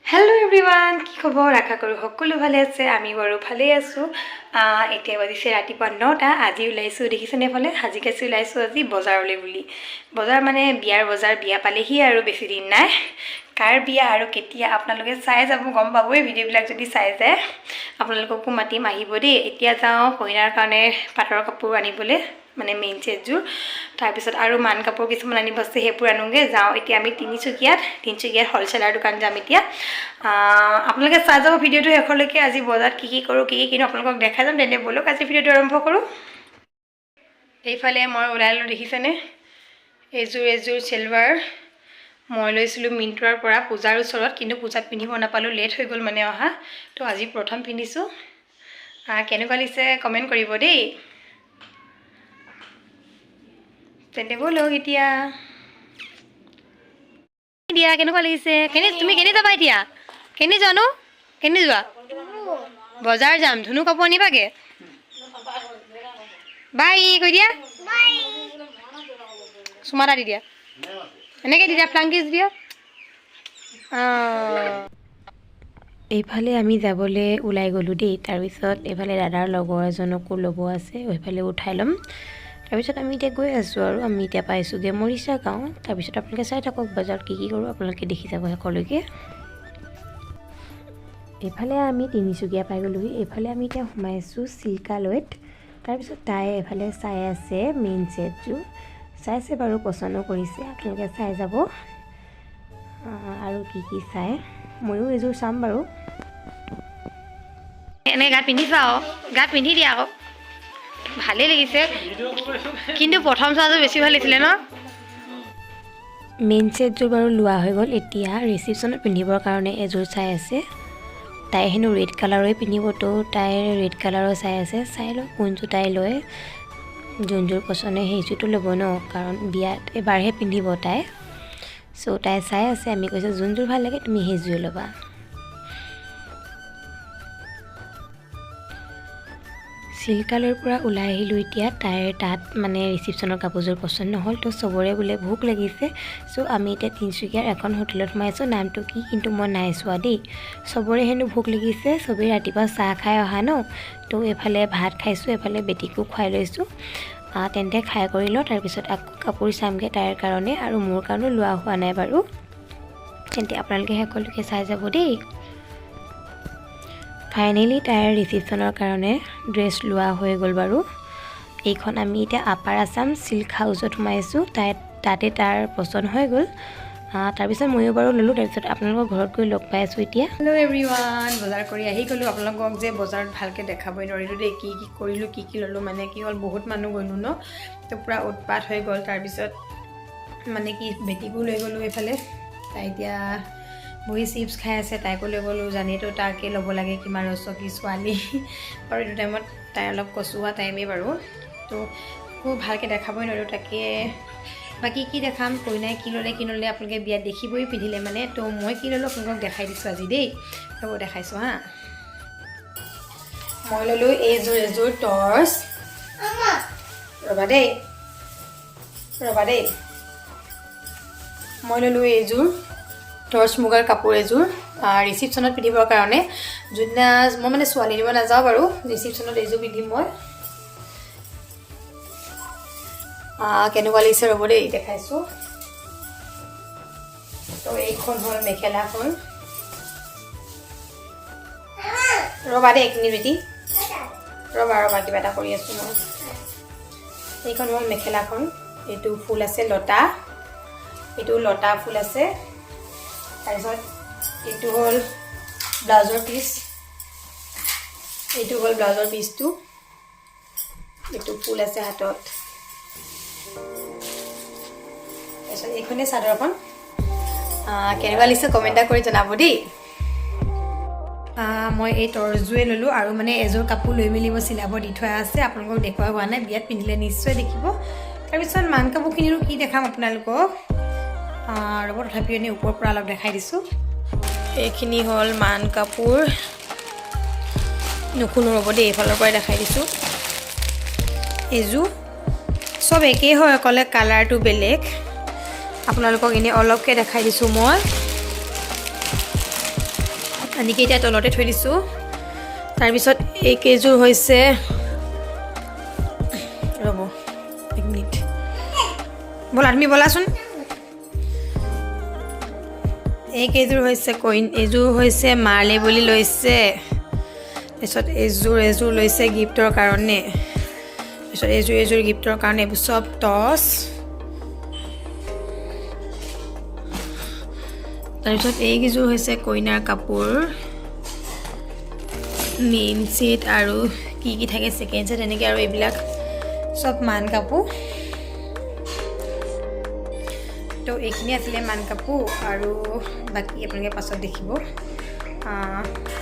Hello everyone, কি খবৰ আশা কৰো সকলো ভালে আছে আমি বাৰু ভালে আছো এতিয়া বাজিছে ৰাতিপুৱা 9টা আজি ওলাইছো দেখিছনে ফলে হাজিকাছি ওলাইছো আজি বজাৰলৈ বুলি বজাৰ মানে বিয়াৰ বজাৰ বিয়া পালেহি আৰু বেছি দিন নাই কাৰ বিয়া আৰু কেতিয়া আপোনালোকে চাই যাব গম পাবই ভিডিও বিলাক যদি চাই যায় আপোনালোককো মাতিম আহিব দেই এতিয়া যাও কইনাৰ কাৰণে পাটৰ কাপোৰ আনিবলৈ মানে মেইন চেটজুৰ তাৰ পিছত আৰু মান কাপোৰ কিছুমান আনিব আছে হেপুৰ আনুগে যাও এতিয়া আমি তিনিচুকীয়াত হলচেলাৰ দোকান যাম এতিয়া আপোনালোকে চাই যাব ভিডিওটো হেখলৈকে আজি বজাৰত কি কৰো কি কিনো আপোনালোকক দেখাই যাম তেনে বলক আজি ভিডিওটো আৰম্ভ কৰো এইফালে মই ওলাইলো দেখিছেনে এজুৰ সিলভাৰ মই লৈছিলো মিন্ট্ৰাৰ পৰা পূজাৰ ওচৰত কিন্তু পূজাত পিন্ধিব নাপালো লেট হৈ গল মানে অহা তো আজি প্ৰথম পিন্ধিছো কেনেকুৱা লাগিছে কমেন্ট কৰিব দেই তেনে বলক এতিয়া দিয়া কেনেকুৱা লাগিছে তুমি কেনে যাবা এতিয়া কেনে জানো কেনে যোৱা বজাৰ যাম ধুনু কাপোৰ আনিবাগে বাই কৈ দিয়া বাই সুমাৰা দি দিয়া এনেকৈ দি দিয়া ফ্লাংকিছ দিয়া এইফালে আমি যাবলৈ ওলাই গ'লোঁ দেই তাৰপিছত এইফালে দাদাৰ লগৰ এজনকো ল'ব আছে এইফালে উঠাই ল'ম তাৰপিছত আমি এতিয়া গৈ আছোঁ আৰু আমি এতিয়া পাইছোঁগৈ মৰিচা গাঁও তাৰপিছত আপোনালোকে চাই থাকক বজাৰত কি কৰোঁ আপোনালোকে দেখি যাব শেষলৈকে এইফালে আমি তিনিচুকীয়া পাই গ'লোহি এইফালে আমি এতিয়া সোমাইছোঁ চিল্কালয়ত তাৰপিছত তাই এইফালে চাই আছে মেইন ছেটযোৰ চাইছে বাৰু পচন্দ কৰিছে আপোনালোকে চাই যাব আৰু কি চাই ময়ো এযোৰ চাম বাৰু এনে গাত পিন্ধি চাওঁ গাত পিন্ধি দিয়া আকৌ ভালেই লাগিছে কিন্তু প্ৰথম চাহটো বেছি ভাল লাগিছিলে ন মেইন ছেটযোৰ বাৰু লোৱা হৈ গ'ল এতিয়া ৰিচিপশ্যনত পিন্ধিবৰ কাৰণে এযোৰ চাই আছে তাই হেনো ৰেড কালাৰৰে পিন্ধিবতো তাই ৰেড কালাৰৰ চাই আছে চাই লওঁ কোনযোৰ তাই লয় যোনযোৰ পচন্দ সেইযোৰটো ল'ব ন কাৰণ বিয়াত এবাৰহে পিন্ধিব তাই চ' তাই চাই আছে আমি কৈছোঁ যোনযোৰ ভাল লাগে তুমি সেইযোৰ ল'বা চিল্কালৰ পৰা ওলাই আহিলোঁ এতিয়া তাইৰ তাত মানে ৰিচিপশ্যনৰ কাপোৰযোৰ পচন্দ নহ'ল তো চবৰে বোলে ভোক লাগিছে চ' আমি এতিয়া তিনিচুকীয়াৰ এখন হোটেলত সোমাইছোঁ নামটো কি কিন্তু মই নাই চোৱা দেই চবৰে হেনো ভোক লাগিছে চবেই ৰাতিপুৱা চাহ খাই অহা ন তো এইফালে ভাত খাইছোঁ এইফালে বেটিকো খুৱাই লৈছোঁ তেন্তে খাই কৰি লওঁ তাৰপিছত আকৌ কাপোৰ চামগৈ তাইৰ কাৰণে আৰু মোৰ কাৰণেও লোৱা হোৱা নাই বাৰু তেন্তে আপোনালোকে সকলোকে চাই যাব দেই ফাইনেলি তাইৰ ৰিচিপশ্যনৰ কাৰণে ড্ৰেছ লোৱা হৈ গ'ল বাৰু এইখন আমি এতিয়া আপাৰ আছাম চিল্ক হাউচত সোমাইছোঁ তাতে তাৰ পচন্দ হৈ গ'ল তাৰপিছত ময়ো বাৰু ল'লোঁ তাৰপিছত আপোনালোকৰ ঘৰত গৈ লগ পাই আছোঁ এতিয়া হেল্ল' এভৰিৱান বজাৰ কৰি আহি গ'লোঁ আপোনালোকক যে বজাৰত ভালকৈ দেখাবই নোৱাৰিলোঁ দেই কি কৰিলোঁ কি ল'লোঁ মানে কি হ'ল বহুত মানুহ গ'লোঁ ন তো পূৰা উৎপাত হৈ গ'ল তাৰপিছত মানে কি বেটিকো লৈ গ'লোঁ এইফালে তাই এতিয়া বহি চিপছ খাই আছে তাইকো লৈ গ'লোঁ জানিতো তাকে ল'ব লাগে কিমান ৰচকী ছোৱালী আৰু এইটো টাইমত তাই অলপ কচুৱা টাইমেই বাৰু তো খুব ভালকৈ দেখাবই নোৱাৰিলোঁ তাকে বাকী কি দেখাম কইনাই কি ল'লে আপোনালোকে বিয়াত দেখিবই পিন্ধিলে মানে তো মই কি ল'লোঁ আপোনালোকক দেখাই দিছোঁ আজি দেই ৰ'ব দেখাইছোঁ হা মই ল'লোঁ এযোৰ টৰ্চ ৰ'বা দেই মই ল'লোঁ এইযোৰ টৰ্চ মুগাৰ কাপোৰ এযোৰ ৰিচিপশ্যনত পিন্ধিবৰ কাৰণে যোনদিনা মই মানে ছোৱালী দিব নাযাওঁ বাৰু ৰিচিপশ্যনত এইযোৰ পিন্ধিম মই কেনেকুৱা লাগিছে ৰ'ব দেই দেখাইছোঁ তো এইখন হ'ল মেখেলাখন ৰ'বা দেই এইখিনি বেটি ৰ'বা কিবা এটা কৰি আছোঁ মই এইখন হ'ল মেখেলাখন এইটো ফুল আছে এইটো লতা ফুল আছে তাৰপিছত এইটো হ'ল ব্লাউজৰ পিচটো এইটো ফুল আছে হাতত তাৰপিছত এইখনেই চাদৰখন কেনেকুৱা লাগিছে কমেণ্ট এটা কৰি জনাব দেই মই এই টৰ্চযোৰে ল'লোঁ আৰু মানে এযোৰ কাপোৰ লৈ মেলি মই চিলাব দি থোৱা আছে আপোনালোকক দেখুওৱা হোৱা নাই বিয়াত পিন্ধিলে নিশ্চয় দেখিব তাৰপিছত মান কাপোৰখিনিৰো কি দেখাম আপোনালোকক ৰ'ব তথাপিও এনেই ওপৰৰ পৰা অলপ দেখাই দিছোঁ এইখিনি হ'ল মান কাপোৰ নুশুনো ৰ'ব দেই এইফালৰ পৰাই দেখাই দিছোঁ এইযোৰ সব একেই হয় অকলে কালাৰটো বেলেগ আপোনালোকক এনে অলপকৈ দেখাই দিছোঁ মই আনিকে এতিয়া তলতে থৈ দিছোঁ তাৰপিছত এই কেইযোৰ হৈছে ৰ'ব এক মিনিট ব'লা তুমি ব'লাচোন এই কেইযোৰ হৈছে কইন এইযোৰ হৈছে মালে বুলি লৈছে তাৰপিছত এইযোৰ লৈছে গিফ্টৰ কাৰণে তাৰপিছত এইযোৰ গিফ্টৰ কাৰণে এইবোৰ চব টচ তাৰপিছত এইকেইযোৰ হৈছে কইনাৰ কাপোৰ মেইন ছেট আৰু কি থাকে ছেকেণ্ড ছেট এনেকৈ আৰু এইবিলাক চব মান কাপোৰ তো এইখিনি আছিলে মান কাপোৰ আৰু বাকী আপোনালোকে পাছত দেখিব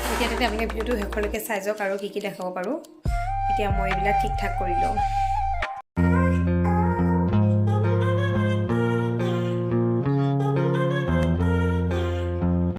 এতিয়া তাতে আপোনালোকে ভিডিঅ'টো শেষলৈকে চাই যাওক আৰু কি দেখাব পাৰোঁ এতিয়া মই এইবিলাক ঠিক ঠাক কৰি লওঁ